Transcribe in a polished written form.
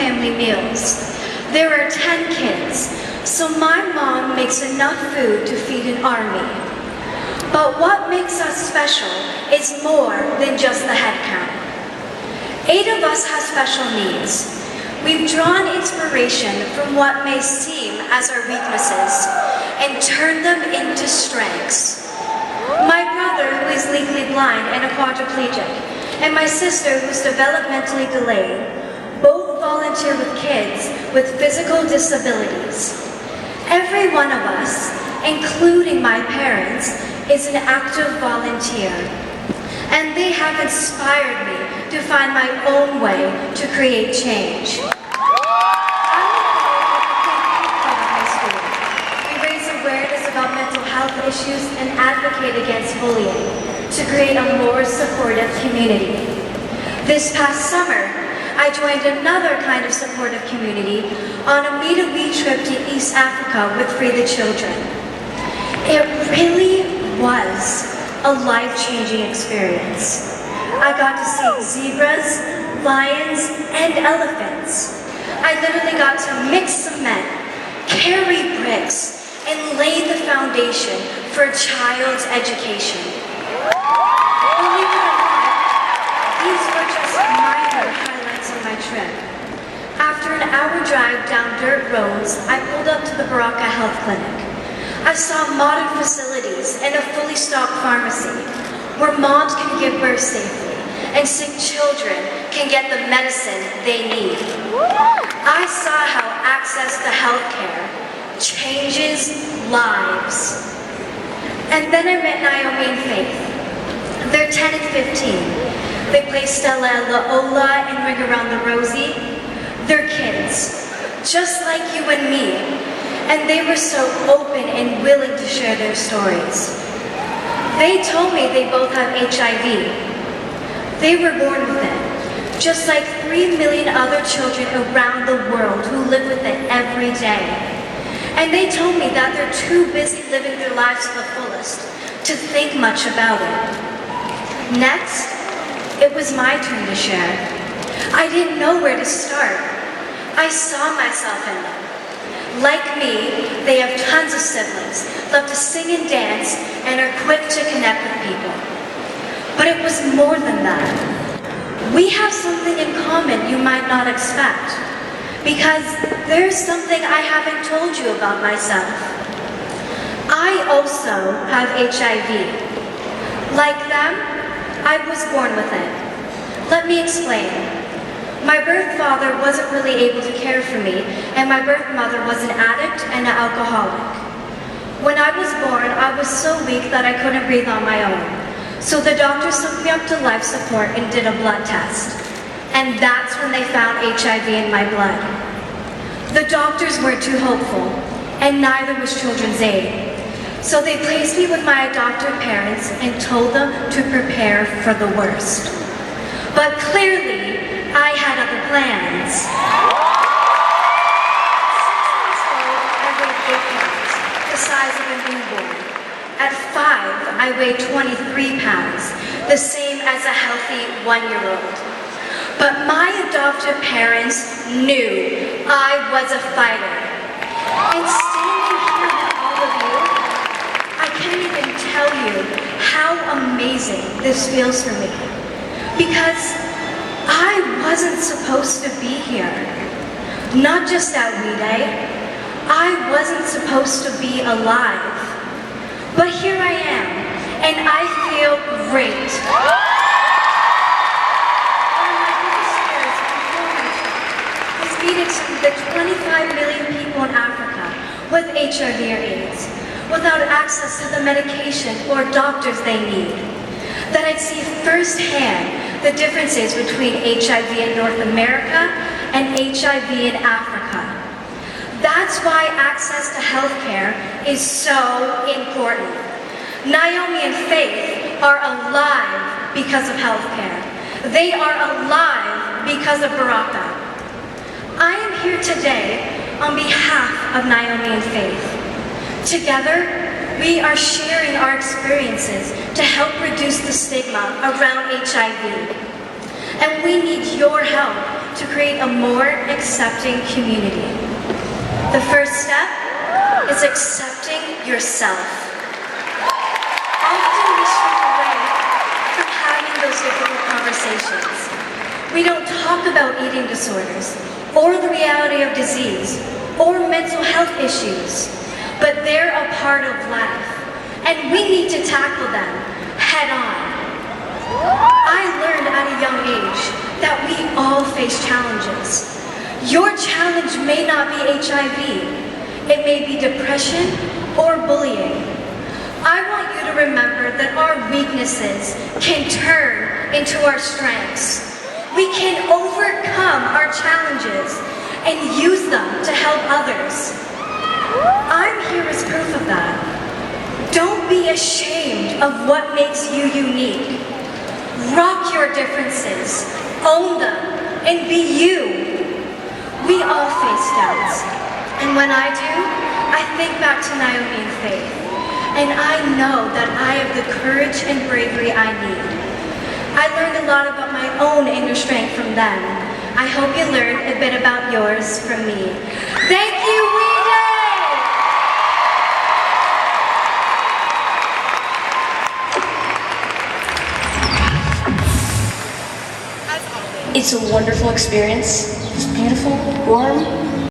family meals. There are 10 kids, so my mom makes enough food to feed an army. But what makes us special is more than just the head count. 8 of us have special needs. We've drawn inspiration from what may seem as our weaknesses and turned them into strengths. My brother, who is legally blind and a quadriplegic, and my sister, who's developmentally delayed, both volunteer with kids with physical disabilities. Every one of us, including my parents, is an active volunteer, and they have inspired me to find my own way to create change. We raise awareness about mental health issues and advocate against bullying to create a more supportive community. This past summer, I joined another kind of supportive community on a meet-a-week trip to East Africa with Free the Children. It really was a life-changing experience. I got to see zebras, lions, and elephants. I literally got to mix cement, carry bricks, and lay the foundation for a child's education. Believe it or not, these were just minor highlights of my trip. After an hour drive down dirt roads, I pulled up to the Baraka Health Clinic. I saw modern facilities and a fully stocked pharmacy where moms can give birth safely and sick children can get the medicine they need. I saw how access to healthcare changes lives. And then I met Naomi and Faith. They're 10 and 15. They play Stella and Laola and Ring Around the Rosie. They're kids, just like you and me. And they were so open and willing to share their stories. They told me they both have HIV. They were born with it, just like 3 million other children around the world who live with it every day. And they told me that they're too busy living their lives to the fullest to think much about it. Next, it was my turn to share. I didn't know where to start. I saw myself in them. Like me, they have tons of siblings, love to sing and dance, and are quick to connect with people. But it was more than that. We have something in common you might not expect, because there's something I haven't told you about myself. I also have HIV. Like them, I was born with it. Let me explain. My birth father wasn't really able to care for me, and my birth mother was an addict and an alcoholic. When I was born, I was so weak that I couldn't breathe on my own. So the doctors took me up to life support and did a blood test. And that's when they found HIV in my blood. The doctors weren't too hopeful, and neither was Children's Aid. So they placed me with my adoptive parents and told them to prepare for the worst. But clearly, I had other plans. 6 months old, I weighed 8 pounds, the size of a newborn. At 5, I weighed 23 pounds, the same as a healthy 1-year-old. But my adoptive parents knew I was a fighter. And standing here with all of you, I can't even tell you how amazing this feels for me. Because I wasn't supposed to be here. Not just at We Day. I wasn't supposed to be alive. But here I am, and I feel great. One of my biggest fears is meeting the 25 million people in Africa with HIV or AIDS, without access to the medication or doctors they need. That I'd see firsthand the differences between HIV in North America and HIV in Africa. That's why access to healthcare is so important. Naomi and Faith are alive because of healthcare. They are alive because of Baraka. I am here today on behalf of Naomi and Faith. Together, we are sharing our experiences to help reduce the stigma around HIV. And we need your help to create a more accepting community. The first step is accepting yourself. Often we shrink away from having those difficult conversations. We don't talk about eating disorders, or the reality of disease, or mental health issues, but they're a part of life, and we need to tackle them head on. I learned at a young age that we all face challenges. Your challenge may not be HIV. It may be depression or bullying. I want you to remember that our weaknesses can turn into our strengths. We can overcome our challenges and use them to help others. I'm here as proof of that. Don't be ashamed of what makes you unique. Rock your differences, own them, and be you. We all face doubts, and when I do, I think back to Naomi and Faith, and I know that I have the courage and bravery I need. I learned a lot about my own inner strength from them. I hope you learned a bit about yours from me. Thank you, We Day! It's a wonderful experience. It's beautiful, warm,